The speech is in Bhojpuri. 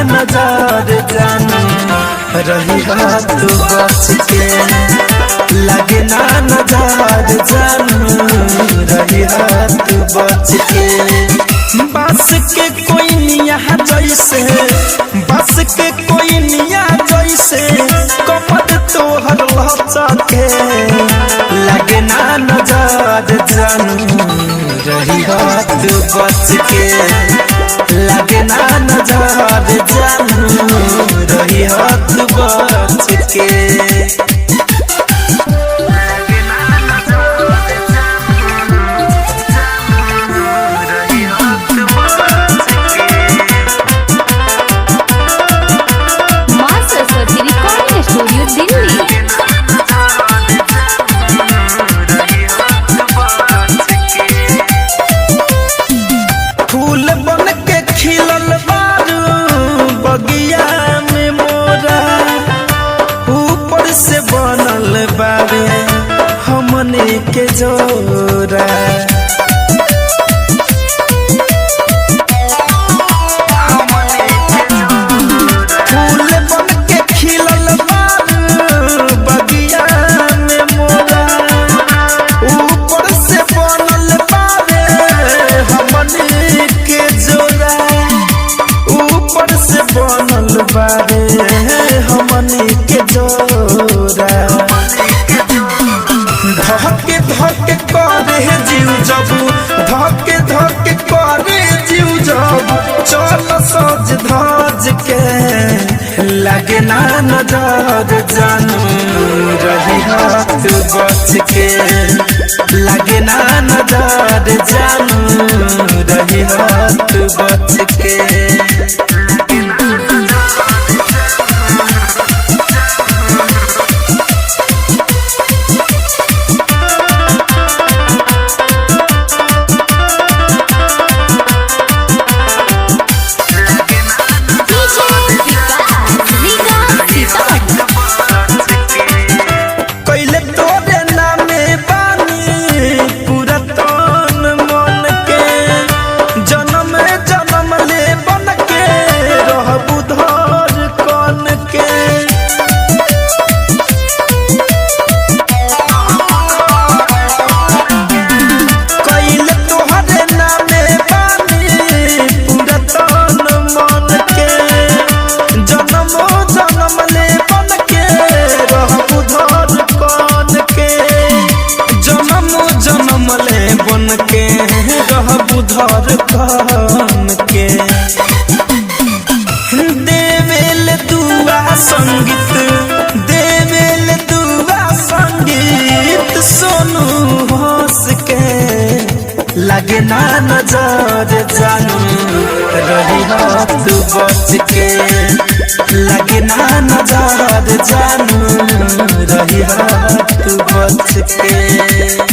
नजर जानू रही हाथ बच के, लगे ना नजर जानू रही हाथ बच के। बस के कोई निया जैसे, बस के कोई निया जैसे कमर तोहर लचके, लगे ना नजर जानू रही हाथ बच के, लगे ना नजर जानू रही हाथ बच के। फूल बन के खिलल बारू बगिया में मोरा, ऊपर से बनल बारे हमने के जोरा। फूल बन के खिलल बारू बगिया में मोरा, ऊपर से बनल बारे हमने के जोरा, ऊपर से बनल बारे हमने के जोरा। धके धके करे जीव जब, धके धके करे जीव जब चल सज धज के, लगे ना नजर जानू रही हाथ बच के, लगे ना नजर जानू रही हाथ बच के। कैले तोरे नामे बानी पूरा तन मन के, जन्म जन्म ले बन के रहबू धर कन के। कैले तोहरे नामे बानी पूरा तन मन के, जन्म जन्म ले बन के रहबू धर कन के, जन्म जन्म ले बन के रहबू धर कन के। देवेल दुआ संगीत, देवेल दुआ संगीत सोनू हंस के, लगे ना नजर जानू रही हाथ बच के, लगे ना नजर जानू रही हाथ बच के।